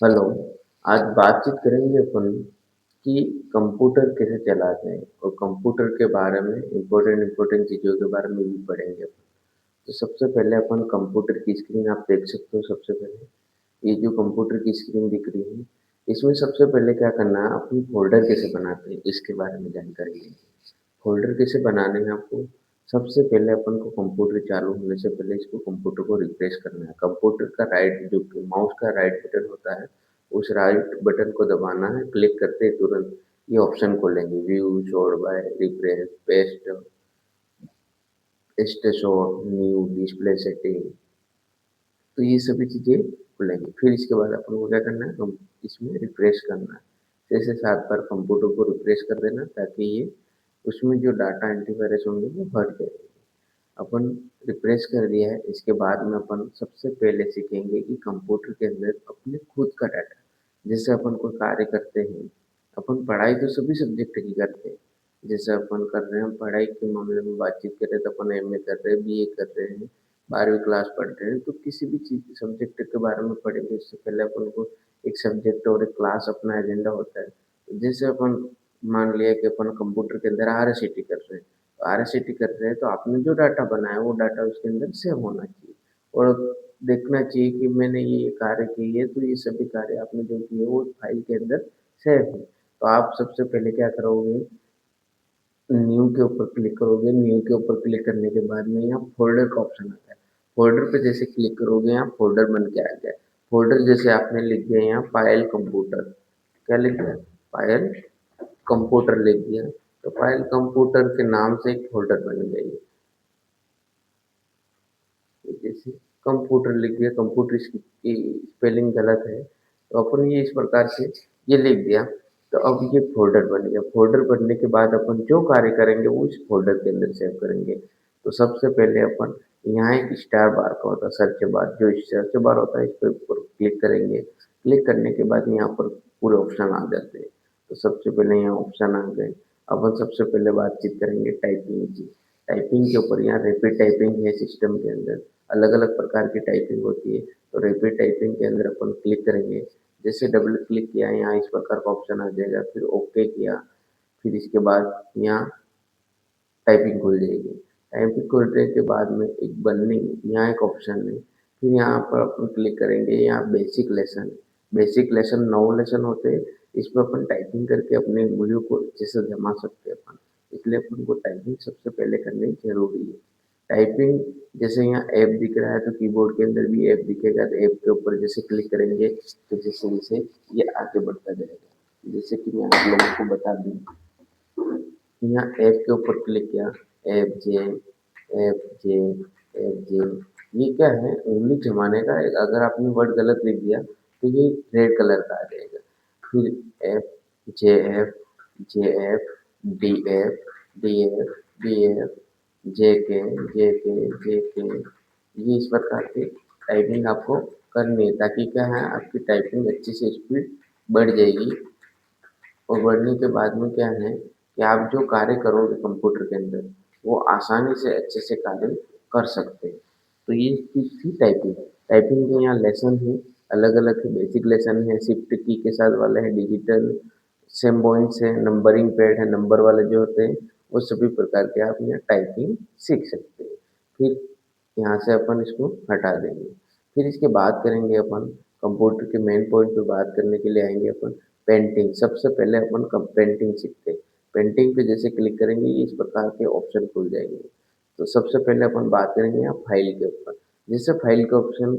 Hello, आज बातचीत करेंगे अपन कि कंप्यूटर कैसे चलाते हैं और कंप्यूटर के बारे में इम्पोर्टेंट चीज़ों के बारे में भी पढ़ेंगे अपन। तो सबसे पहले अपन कंप्यूटर की स्क्रीन आप देख सकते हो सबसे पहले, ये जो कंप्यूटर की स्क्रीन दिख रही है, इसमें सबसे पहले क्या करना है अपन फ़ोल्डर कैसे बनाते हैं इसके बारे में जानकारी लेंगे। फ़ोल्डर कैसे बनाने हैं आपको, सबसे पहले अपन को कंप्यूटर चालू होने से पहले इसको कंप्यूटर को रिफ्रेश करना है। कंप्यूटर का राइट जो कि माउस का राइट बटन होता है, उस राइट बटन को दबाना है, क्लिक करते ही तुरंत ये ऑप्शन खुलेंगे view, sort by, refresh, paste, स्टेशो, न्यू, डिस्प्ले सेटिंग, तो ये सभी चीज़ें खुलेंगी। फिर इसके बाद अपन को क्या करना है, हम इसमें रिफ्रेश करना है। 6 से 7 बार कंप्यूटर को रिफ्रेश कर देना ताकि ये उसमें जो डाटा एंटीवायरस होंगे वो हट जाए। अपन रिफ्रेश कर दिया है, इसके बाद में अपन सबसे पहले सीखेंगे कि कंप्यूटर के अंदर अपने खुद का डाटा, जैसे अपन कोई कार्य करते हैं, अपन पढ़ाई तो सभी सब्जेक्ट की करते हैं। जैसे अपन कर रहे हैं, हम पढ़ाई के मामले में बातचीत करें तो अपन एमए कर रहे हैं, बीए कर रहे हैं, 12वीं क्लास पढ़ रहे हैं, तो किसी भी चीज़ सब्जेक्ट के बारे में पढ़ेंगे इससे पहले अपन को एक सब्जेक्ट और एक क्लास अपना एजेंडा होता है। जैसे अपन मान लिया कि अपन कंप्यूटर के अंदर आरसीटी कर रहे हैं, आरसीटी कर रहे हैं तो आपने जो डाटा बनाया वो डाटा उसके अंदर सेव होना चाहिए और देखना चाहिए कि मैंने ये कार्य किए है तो ये सभी कार्य आपने जो किए वो फाइल के अंदर सेव है। तो आप सबसे पहले क्या करोगे, न्यू के ऊपर क्लिक करोगे, न्यू के ऊपर क्लिक करने के बाद में यहाँ फ़ोल्डर का ऑप्शन आता है। फ़ोल्डर पे जैसे क्लिक करोगे यहाँ फ़ोल्डर बन के आ गया है। फ़ोल्डर जैसे आपने लिख दिया यहाँ फाइल कंप्यूटर, क्या लिख दिया? फाइल कंप्यूटर लिख दिया, तो फाइल कंप्यूटर के नाम से एक फ़ोल्डर बन गया ये। जैसे कंप्यूटर लिख दिया, कंप्यूटर की स्पेलिंग गलत है, तो अपन ये इस प्रकार से ये लिख दिया, तो अब ये फ़ोल्डर बन गया। फ़ोल्डर बनने के बाद अपन जो कार्य करेंगे वो इस फ़ोल्डर के अंदर सेव करेंगे। तो सबसे पहले अपन यहाँ एक स्टार बार का होता है, सर्च बार, जो सर्च बार होता है इस पे ऊपर क्लिक करेंगे। क्लिक करने के बाद यहाँ पर पूरे ऑप्शन आ जाते हैं। तो सबसे पहले यहाँ ऑप्शन आ गए। अपन सबसे पहले बातचीत करेंगे टाइपिंग की। टाइपिंग के ऊपर यहाँ रैपिड टाइपिंग है सिस्टम के अंदर, अलग-अलग प्रकार की टाइपिंग होती है, तो रैपिड टाइपिंग के अंदर अपन क्लिक करेंगे। जैसे डबल क्लिक किया यहाँ इस प्रकार का ऑप्शन आ जाएगा, फिर ओके किया, फिर इसके बाद यहाँ टाइपिंग खुल जाएगी। टाइपिंग खुलने के बाद में एक बर्निंग यहाँ एक ऑप्शन है, फिर यहाँ पर अपन क्लिक करेंगे, यहाँ basic lesson, basic lesson 9 lesson होते हैं, इसमें अपन टाइपिंग करके अपनी उंगलियों को अच्छे से जमा सकते हैं अपन, इसलिए अपन को टाइपिंग सबसे पहले करनी ज़रूरी है। टाइपिंग जैसे यहाँ ऐप दिख रहा है तो कीबोर्ड के अंदर भी ऐप दिखेगा, तो ऐप के ऊपर जैसे क्लिक करेंगे तो जैसे-जैसे ये आगे बढ़ता जाएगा। जैसे कि मैं आप लोगों को बता दूँ, यहाँ ऐप के ऊपर क्लिक किया, ऐप जे, ऐप जे, ऐप जे, ये क्या है उंगली जमाने का, अगर आपने वर्ड गलत लिख दिया तो ये रेड कलर का आ जाएगा। फिर F, J F, J F, D F, D F, D F, J K, J K, J के, ये इस प्रकार की टाइपिंग आपको करनी है ताकि क्या है आपकी टाइपिंग अच्छी से स्पीड बढ़ जाएगी और बढ़ने के बाद में क्या है कि आप जो कार्य करोगे कंप्यूटर के अंदर, वो आसानी से अच्छे से कार्य कर सकते हैं। तो ये चीज़ थी टाइपिंग। टाइपिंग के यहाँ लेसन है, अलग-अलग बेसिक लेसन है, शिफ्ट की के साथ वाले हैं, डिजिटल सिम्बॉइंट्स है, नंबरिंग पैड है, नंबर वाले जो होते हैं, वो सभी प्रकार के आप यहाँ टाइपिंग सीख सकते हैं। फिर यहाँ से अपन इसको हटा देंगे। फिर इसके बाद करेंगे अपन कंप्यूटर के मेन पॉइंट पे बात करने के लिए आएँगे अपन पेंटिंग। सबसे पहले अपन पेंटिंग सीखते हैं। पेंटिंग पे जैसे क्लिक करेंगे ये इस प्रकार के ऑप्शन खुल जाएंगे। तो सबसे पहले अपन बात करेंगे यहाँ फाइल के ऊपर। जैसे फाइल के ऑप्शन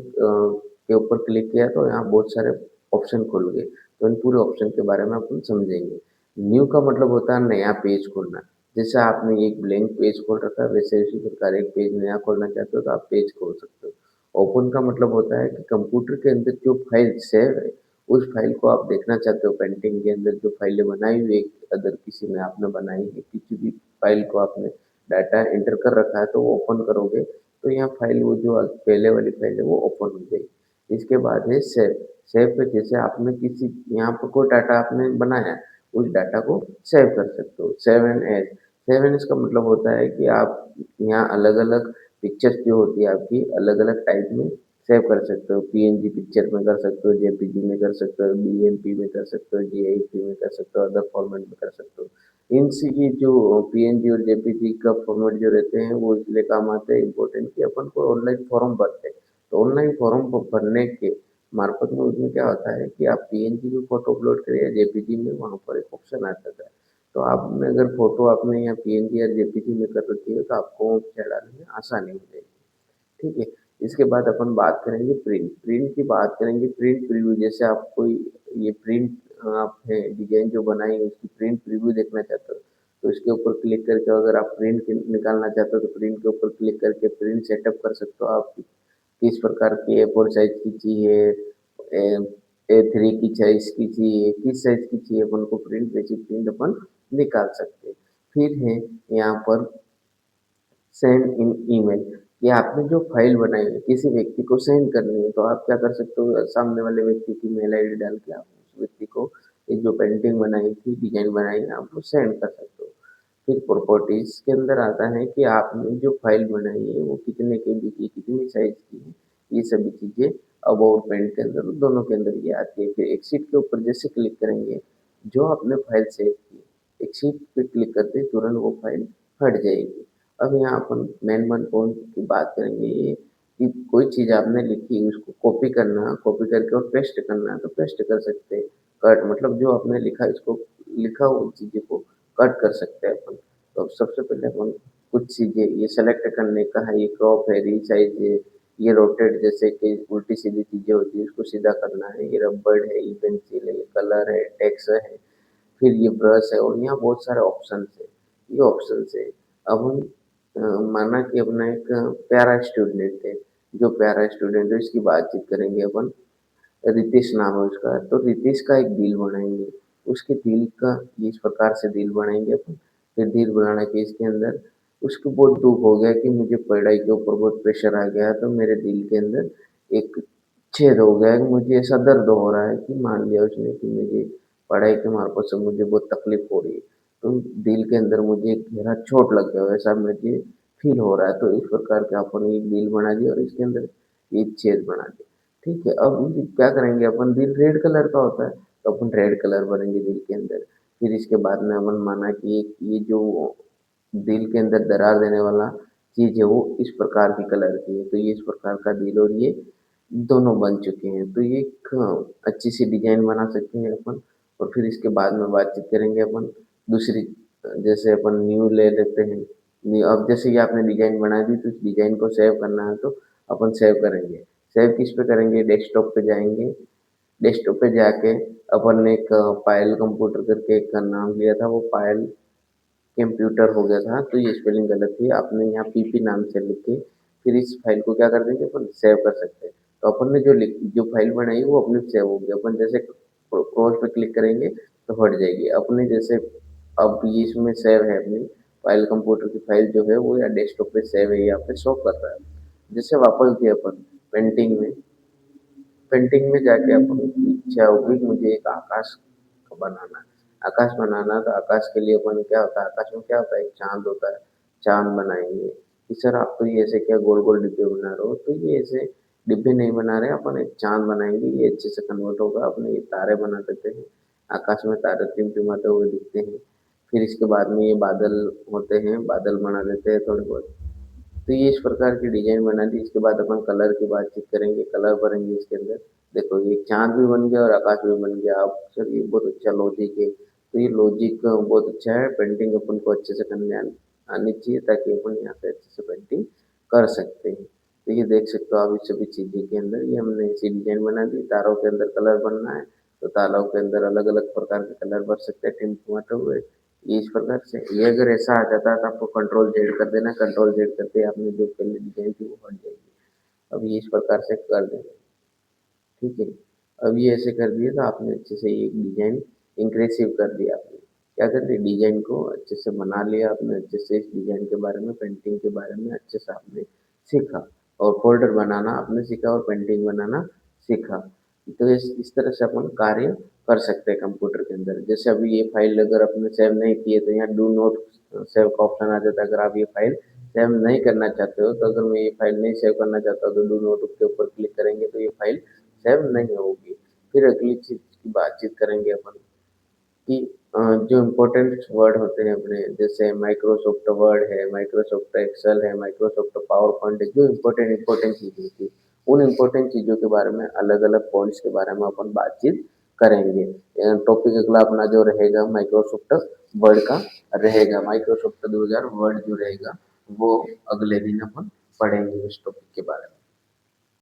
के ऊपर क्लिक किया तो यहाँ बहुत सारे ऑप्शन खुल गए, तो इन पूरे ऑप्शन के बारे में अपन समझेंगे। न्यू का मतलब होता है नया पेज खोलना। जैसे आपने एक ब्लैंक पेज खोल रखा है वैसे इसी प्रकार एक पेज नया खोलना चाहते हो तो आप पेज खोल सकते हो। ओपन का मतलब होता है कि कंप्यूटर के अंदर जो फाइल सेव है उस फाइल को आप देखना चाहते हो। पेंटिंग के अंदर जो फाइलें बनाई हुई है अदर किसी ने आपने बनाई है, किसी भी फाइल को आपने डाटा एंटर कर रखा है तो वो ओपन करोगे तो यहाँ फाइल वो जो पहले वाली फाइल है वो ओपन हो जाएगी। इसके बाद है सेव। सेव पे जैसे आपने किसी यहाँ पर कोई डाटा आपने बनाया, उस डाटा को सेव कर सकते हो। Save and edge, save and edge का मतलब होता है कि आप यहाँ अलग-अलग पिक्चर्स जो होती है आपकी अलग-अलग टाइप में सेव कर सकते हो, पीएनजी पिक्चर में कर सकते हो, जेपीजी में कर सकते हो, बीएमपी में कर सकते हो, जीआईएफ में कर सकते हो, अदर फॉर्मेट में कर सकते हो। इनसे ये जो पीएनजी और जेपीजी का फॉर्मेट जो रहते हैं वो इसलिए काम आते हैं इम्पोर्टेंट कि अपन को ऑनलाइन फॉर्म भरते हैं। तो ऑनलाइन फॉर्म भरने के मार्फत में उसमें क्या होता है कि आप पीएनजी में फोटो अपलोड करें या जेपीजी में, वहाँ पर एक ऑप्शन आता है। तो आपने अगर फोटो आपने या पीएनजी या जेपीजी में कर रखी है तो आपको डालने में आसानी हो जाएगी। ठीक है। इसके बाद अपन बात करेंगे प्रिंट। प्रिंट की बात करेंगे, प्रिंट प्रीव्यू। जैसे आप कोई ये प्रिंट आपने डिजाइन जो बनाई है उसकी प्रिंट प्रीव्यू देखना चाहते हो तो इसके ऊपर क्लिक करके अगर आप प्रिंट निकालना चाहते हो तो प्रिंट के ऊपर क्लिक करके प्रिंट सेटअप कर सकते हो। आप किस प्रकार की A4 साइज की चाहिए, A3 की साइज की चाहिए, किस साइज की चाहिए अपन को प्रिंट, वैसी प्रिंट अपन निकाल सकते हैं। फिर है यहाँ पर सेंड इन ईमेल, कि आपने जो फाइल बनाई है किसी व्यक्ति को सेंड करनी है तो आप क्या कर सकते हो, सामने वाले व्यक्ति की मेल आईडी डाल के आप उस व्यक्ति को ये जो पेंटिंग बनाई थी, डिजाइन बनाई है, आप वो सेंड कर सकते हो। फिर प्रॉपर्टीज के अंदर आता है कि आपने जो फाइल बनाई है वो कितने केबी की, कितनी साइज की है, ये सभी चीजें अबाउट पेंट के अंदर दोनों के अंदर ये आती है। फिर एक शीट के ऊपर जैसे क्लिक करेंगे, जो आपने फाइल सेव की एक शीट पे क्लिक करते ही तुरंत वो फाइल हट जाएगी। अब यहाँ अपन मेन पॉइंट की बात करेंगे ये कि कोई चीज़ आपने लिखी उसको कॉपी करना, कॉपी करके और पेस्ट करना है तो पेस्ट कर सकते हैं। कट मतलब जो आपने लिखा इसको लिखा हुई चीज़ें को कट कर सकते हैं अपन। तो अब सबसे पहले अपन कुछ चीज़ें ये सेलेक्ट करने का है, ये क्रॉप है, रीसाइज है, ये रोटेट जैसे कि उल्टी सीधी चीज़ें होती है उसको सीधा करना है, ये रबड़ है, ये पेंसिल है, ये कलर है, टेक्स्ट है, फिर ये ब्रश है और यहाँ बहुत सारे ऑप्शंस है। ये ऑप्शंस है। अब हम माना कि अपना एक प्यारा स्टूडेंट है, जो प्यारा स्टूडेंट है इसकी बातचीत करेंगे अपन। रितेश नाम है उसका, तो रितेश का एक दिल बनाएंगे, उसके दिल का इस प्रकार से दिल बनाएंगे अपन। फिर दिल बनाने के इसके अंदर उसको बहुत दुख हो गया कि मुझे पढ़ाई के ऊपर बहुत प्रेशर आ गया तो मेरे दिल के अंदर एक छेद हो गया है, मुझे ऐसा दर्द हो रहा है कि मान लिया उसने कि मुझे पढ़ाई के मार्फत से मुझे बहुत तकलीफ हो रही है, तो दिल के अंदर मुझे एक गहरा चोट लग गया वैसा मुझे फील हो रहा है। तो इस प्रकार के अपन एक दिल बना दिया और इसके अंदर एक छेद बना दिया। ठीक है। अब क्या करेंगे अपन, दिल रेड कलर का होता है तो अपन रेड कलर भरेंगे दिल के अंदर। फिर इसके बाद में अपन माना कि ये जो दिल के अंदर दरार देने वाला चीज है वो इस प्रकार की कलर की है, तो ये इस प्रकार का दिल और ये दोनों बन चुके हैं। तो ये एक अच्छी सी डिजाइन बना सकते हैं अपन। और फिर इसके बाद में बातचीत करेंगे अपन दूसरी। जैसे अपन न्यू ले लेते हैं न्यू। अब जैसे कि आपने डिजाइन बना दी तो इस डिजाइन को सेव करना है तो अपन सेव करेंगे। सेव किस पे करेंगे, डेस्कटॉप पे जाएंगे। डेस्कटॉप पे जाके अपन ने एक पायल कंप्यूटर करके एक का नाम लिया था, वो पायल कंप्यूटर हो गया था, तो ये स्पेलिंग गलत थी। आपने यहाँ पीपी नाम से लिख के फिर इस फाइल को क्या कर देंगे अपन सेव कर सकते हैं। तो अपन ने जो फाइल बनाई वो अपने सेव होगी। अपन जैसे क्रॉस पे क्लिक करेंगे तो हट जाएगी अपने जैसे। अब ये इसमें सेव है अपनी फाइल, कंप्यूटर की फाइल जो है वो या डेस्कटॉप पे सेव है, यहाँ पे शो कर रहा है। जैसे वापस गए अपन पेंटिंग में, पेंटिंग में जाके अपन की इच्छा होगी कि मुझे एक आकाश बनाना है। आकाश बनाना तो आकाश के लिए अपन क्या होता है, आकाश में क्या होता है, एक चांद होता है। चांद बनाएंगे कि सर आप तो ये ऐसे क्या गोल गोल डिब्बे बना रहे हो, तो ये ऐसे डिब्बे नहीं बना रहे, अपन एक चांद बनाएंगे, ये अच्छे से कन्वर्ट होगा। अपने ये तारे बना देते हैं, आकाश में तारे टिमटिमाते हुए दिखते हैं। फिर इसके बाद में ये बादल होते हैं, बादल बना देते हैं थोड़े बहुत। तो ये इस प्रकार की डिजाइन बना दी। इसके बाद अपन कलर की बातचीत करेंगे, कलर भरेंगे इसके अंदर। देखो ये चाँद भी बन गया और आकाश भी बन गया। अब सर ये बहुत अच्छा लॉजिक है। तो ये लॉजिक बहुत अच्छा है, पेंटिंग अपन को अच्छे से करने आनी चाहिए ताकि अपन यहाँ से अच्छे से पेंटिंग कर सकते हैं। तो ये देख सकते हो आप इस सभी चीज़ें के अंदर ये हमने ऐसी डिजाइन बना दी। तारों के अंदर कलर भरना है तो तारों के अंदर अलग-अलग प्रकार के कलर भर सकते हैं टिमटिमाते हुए। ये इस प्रकार से ये अगर ऐसा आ जाता है तो आपको कंट्रोल जेड कर देना, कंट्रोल जेड करते ही आपने जो पहले डिजाइन थी वो हट जाएगी। अब ये इस प्रकार से कर देना। ठीक है। अब ये ऐसे कर दिया तो आपने अच्छे से एक डिजाइन इंक्रेसिव कर दिया। आपने क्या कर दिया, डिजाइन को अच्छे से बना लिया आपने, अच्छे से इस डिजाइन के बारे में, पेंटिंग के बारे में अच्छे से आपने सीखा। और फोल्डर बनाना आपने सीखा और पेंटिंग बनाना सीखा। तो इस तरह से अपन कार्य कर सकते हैं कंप्यूटर के अंदर। जैसे अभी ये फाइल अगर आपने सेव नहीं की है तो यहाँ डू नॉट सेव का ऑप्शन आ जाता है अगर आप ये फाइल सेव नहीं करना चाहते हो, तो अगर मैं ये फ़ाइल नहीं सेव करना चाहता हूँ, तो डू नोट के ऊपर क्लिक करेंगे तो ये फ़ाइल सेव नहीं होगी। फिर अगली चीज़ की बातचीत करेंगे अपन कि जो इम्पोर्टेंट वर्ड होते हैं अपने, जैसे माइक्रोसॉफ्ट वर्ड है, माइक्रोसॉफ्ट एक्सेल है, माइक्रोसॉफ्ट पावर पॉइंट है, जो इम्पोर्टेंट चीज़ें होती हैं, उन इम्पोर्टेंट चीज़ों के बारे में अलग-अलग पॉइंट्स के बारे में अपन बातचीत करेंगे। टॉपिक अगला अपना जो रहेगा माइक्रोसॉफ्ट वर्ड का रहेगा, माइक्रोसॉफ्ट 2000 वर्ड जो रहेगा, वो अगले दिन अपन पढ़ेंगे उस टॉपिक के बारे में।